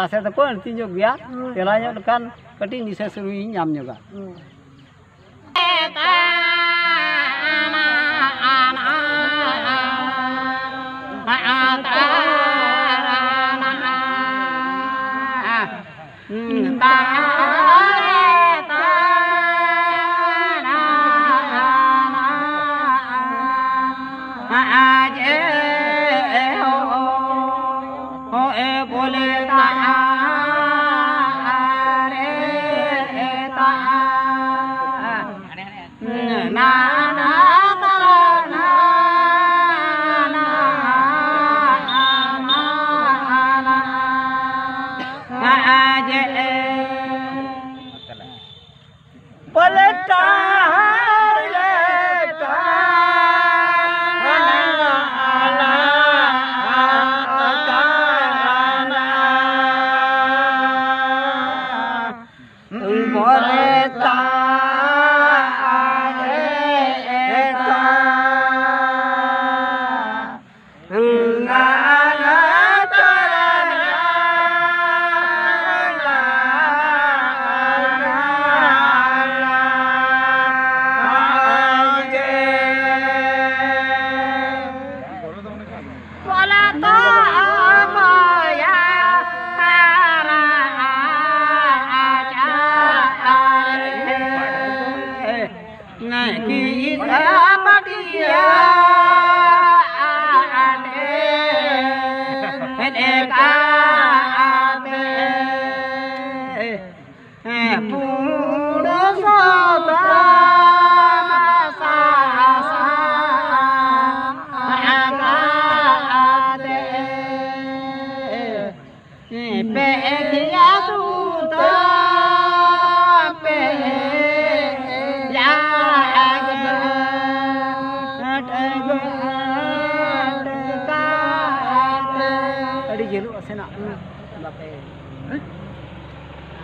rasa tu pun tinjuk dia, telanya kan kati ni saya seru nyam juga.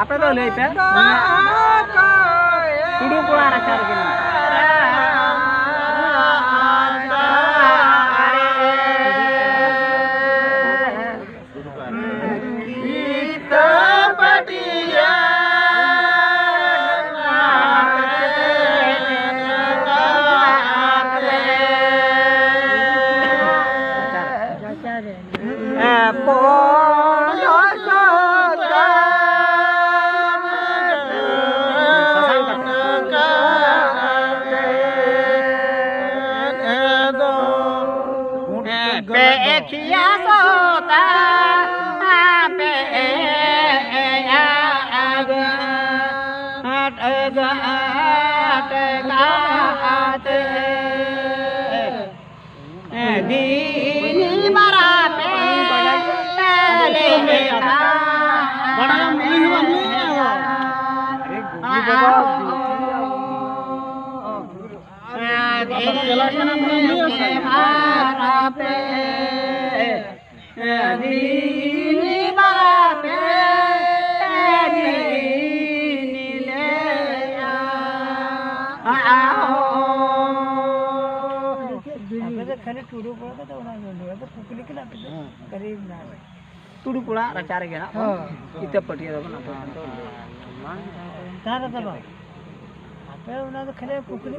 Apa tu leh pe? Tudu pula racar gini. Tudu pula racar gini. Kita pergi tu kan apa? Cara tu apa? Apa orang tu kena pukul.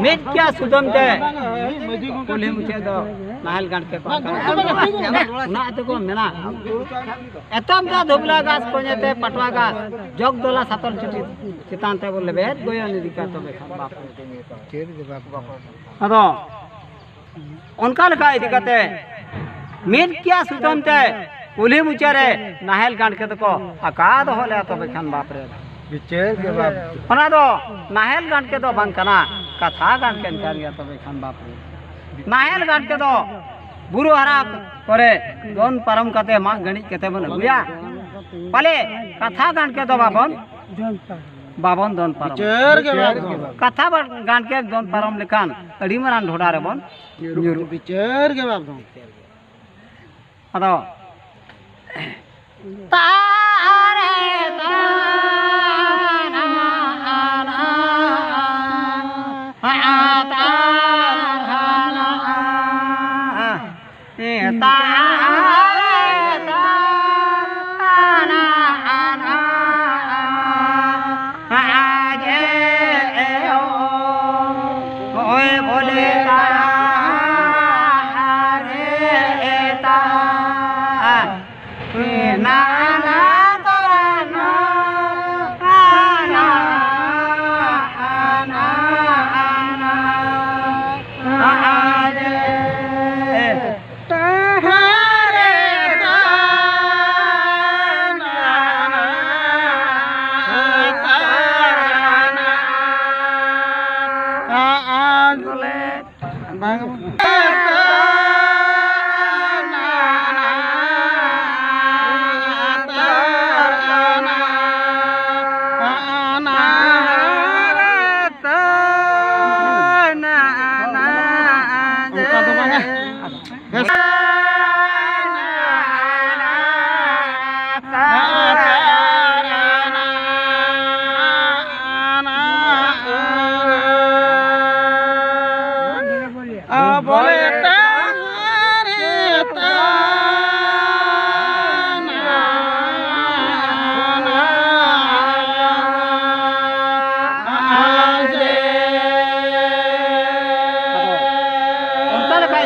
मेज क्या सुदम ते कोले मुझे तो Nahal गांड के ना तो को मेना एतम दा धोबला गास कोनेते पटवा गास जग दोला सातल चुटी चितांते बोले बेद गोयो निदिका तो बेखा बाप अदो उनका लगा इदी कते मेज क्या सुदम ते कोले मुचारे नाहल गांड के तो को आका दो होले तो बेखान बाप रे बिचेर के बाप ओना दो नाहल गांड के दो बांग कना कथा गान के कर गया तो खान बाप नाहल गान के दो बुरु हरा करे दोन परम कते मा गणित कते बन गुया पले कथा गान के दो बाबन दोन परम चेर के कथा गान के दोन परम लेखान अड़ी मरान ढोडा रे बन न्यूरु बिचेर के बाप अदो तारे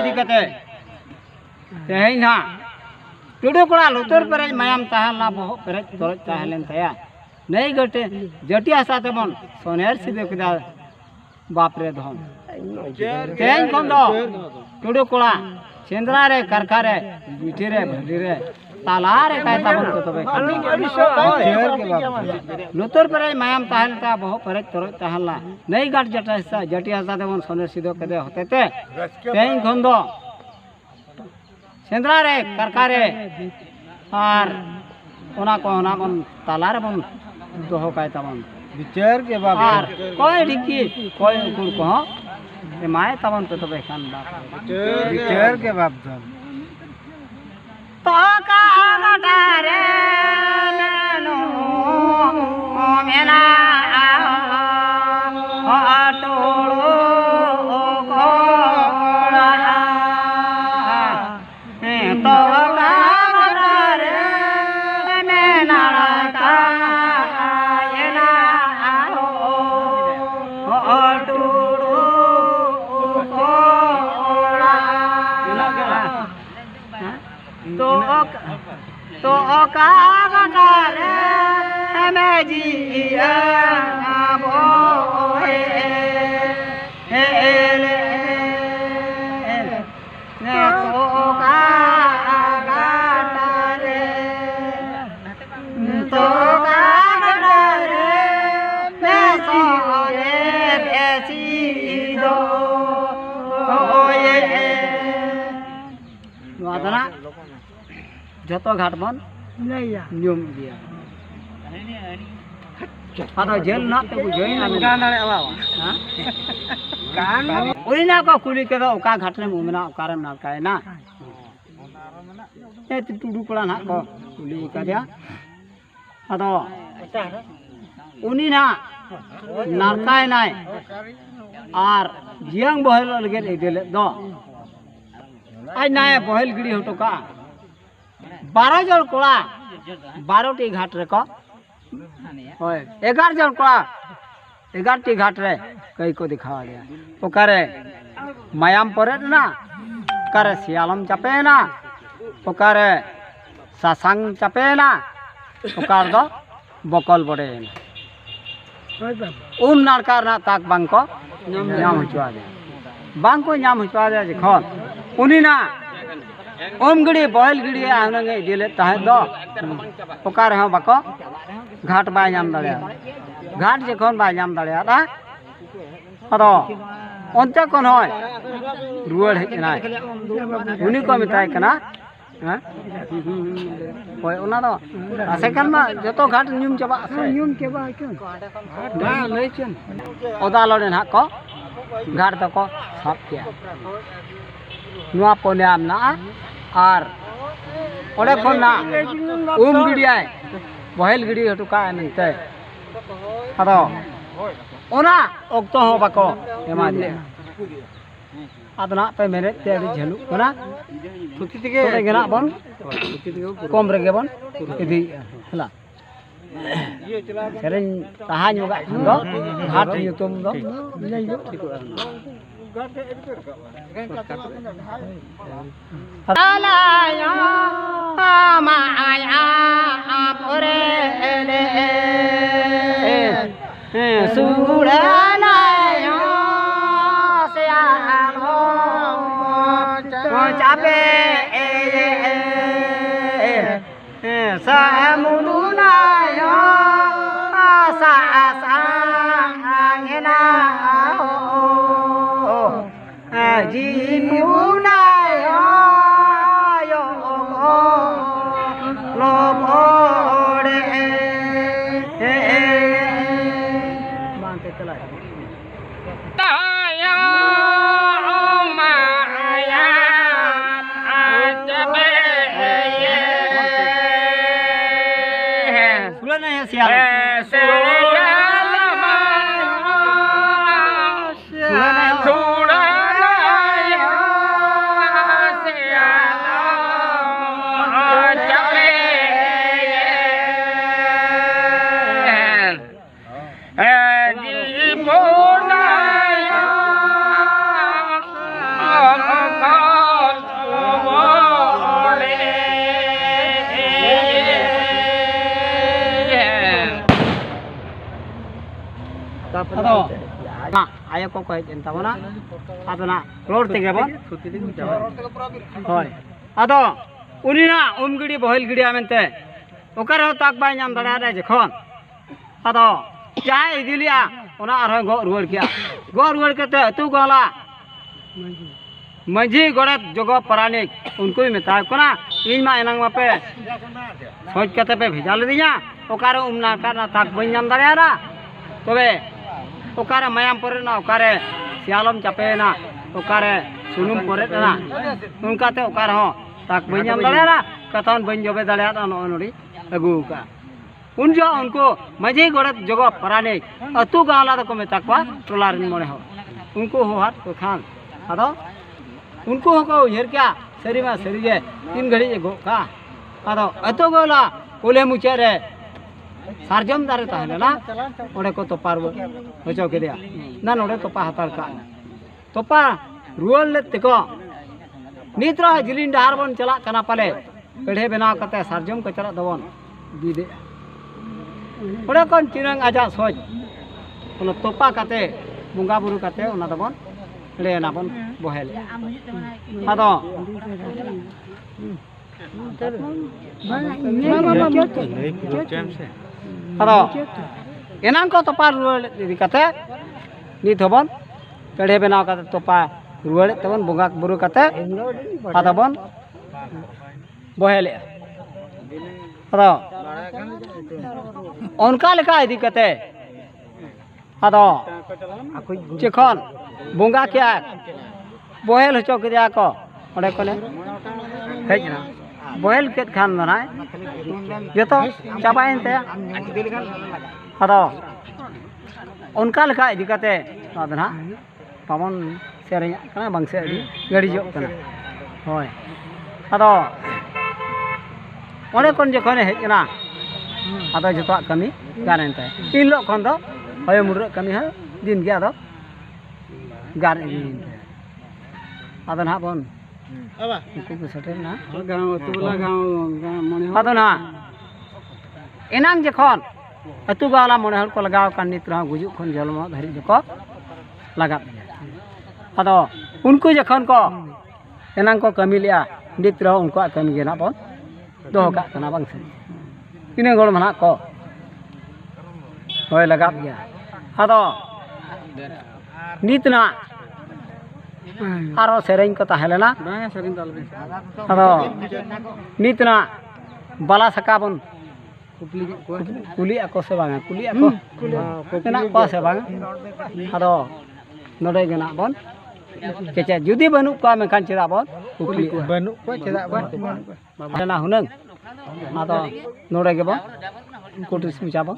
इदी कते तेहें ना टुडू कोड़ा लुतुर पेरे मायाम ताहला बहुत पेरे तोरज ताहलेन तया नहीं गटे जटिया साथे बन सोनेर सिदे कदा बाप रे धन तेहें कोन दो टुडू कोड़ा सेंद्रा रे करखा रे बिठी रे भली रे ताला रे काय ताबन को तबे लुतुर पेरे मायाम ताहलता बहुत पेरे तोरज ताहला नहीं गट जटिया साथे बन सोनेर सिदे कदे होते ते तेहें कोन दो सेंद्रा रे करका रे और ओना कोन ताला रे बन दोहो काय तबन विचार के बाप और कोई डिकी कोई कुड़ को ए माय तबन तो तबे खान बाप विचार के बाप धन तो का गटा रे नो मेना टोड़ो तो तो का गटा रे मैं जी बो हे ले ने तो का गटा रे तो का गटा रे मैं तो रे ऐसी दो ये वादना जतो घाट बन नियम दिया अदा जेल ना ते बुझोई ना गान दाड़े आवा हां गान ओइना को कुली के ओका घाट रे मुमेना ओकारे ना काए ना ए टुडू कोड़ा ना को कुली का दिया अदा उनी ना नारकाय नाय आर जियांग बहल लगे देले दो आज नाय बहल गिड़ी हटो का 12 जन कोड़ा 12 टी घाट रे को ओए 11 जन कोड़ा 11 टी घाट रे कई को दिखावा दिया ओकारे मायाम परे ना ओकारे सियालम चापे ना ओकारे सासांग चापे ना ओकार दो बकल बड़े नारकार ना ताक बांग को नाम हचवा दे बांग को नाम हचवा दे जखन उनी ना ओम गिड़ी बहल गिड़ी आनगे दिले ताहे दो ओकार ह बाको घाट बाय नाम दाड़े घाट जखन बाय नाम दाड़े दा अदो ओंते कोन होय रुवाड़ हेनाय उनी को मिताय कना हां होय ओना दो सेकंड मा जतो घाट न्यूम चबा न्यूम के बा क्यों ना लई चन ओदा लड़े ना को घाट तो को साफ किया नुआ पोन्याम ना और ओडे खन ना गिड़ियाय बहल गिड़ी हटू का नते अदो ओना ओक्तो हो बाको एमा दे आदना पे मेरे ते झलु कना थुति तिगे गेना बन कम रे बन इदी हला सेरेन ताहा नुगा दो घाट युतुम दो लई दो आलाया माया पुरे ले सुड़लाया सियालो चापे समुनाया सा सांगना जीवना यो लोभोड़े मानते चला ताया माया आज बे सुना नहीं है सियाल आयो को हज एन ताबोना आदो ना रोड तेगे बन होय आदो उनिना उमगिड़ी बहल गिड़ी आमेंते ओकारे हो ताक बाय नाम दाड़ा रे जखन आदो जाय इदिलिया ओना आरो गो रुवाड़ किया गो रुवाड़ कते अतु गला मंझी गड़े जगह परानिक उनको भी मेता कोना इन मा एनांग मापे सोच कते पे भेजा लेदिया ओकारे उमना काना ताक बन नाम दाड़ा तबे ओकारे मायाम परे ना ओकारे सियालम चापे ना ओकारे सुनुम परे ना उनकाते ओकारे हो ताक बन नाम दाड़ा कथन बन जबे दाड़ा ना नोडी अगू का उन जो उनको मजे गड़त जगह पराने अतु गावला को मेता को टोला रिन मने हो उनको हो हाथ को खान आदो उनको को उहेर क्या सरी मा सरी जे तीन घड़ी गो का आदो अतु गोला ओले मुचे रे सारजम दारे ताहले ना ओडे को तो पारबो होचो के दिया ना नोडे तो पा हातार का तो पा रुवल ले तको नित्रा जिलिन डहार बन चला कना पाले पेढ़े बनाव कते सारजम को चला दबन बिदे ओडे कोन चिरंग आजा सोच ओनो तोपा काते बुंगा बुरु काते ओना दबन ले ना बन बहेल आदो आदो एनां को तोपा रुवाड़ इदी काते नित हबन पेढ़े बनाव काते तोपा रुवाड़ तबन बुंगा बुरु काते आदो बन बहेल आदो उनका लेका इदी कते आदो चिखन बुंगा क्या बहेल हचो किया को ओडे कोले हेजना बहेल केत खान ना जतो चाबाइन ते आदो उनका लेका इदी कते आदना पामन सेरेኛ kana bang se adi gadi jo kana hoy आदो ओडे कोन जखन हेजना आदो जतो कमी गानेन ते इन लो खन दो होय मुर कमी है दिन गया दो गार इन आदो ना बन आबा को सटे ना गांव तुला गांव मने आदो ना एनांग जखन अतु गावला मने हल को लगाव कान नित्रा गुजु खन जलम धरि जको लगा आदो उनको जखन को एनांग को कमी लिया नित्रा उनको कमी गेना बन दो का kana bang se ine gol mana ko hoy lagap ya ado nitna aro sereng ko tahelena bang sereng dalbe ado nitna bala sakabon kuli ako se bang kuli ako kena ko se bang ado node gena bon kece judi banu ko mekan cira bon kuli banu ko cira bon na huneng atau nore ke bon kutus muca bon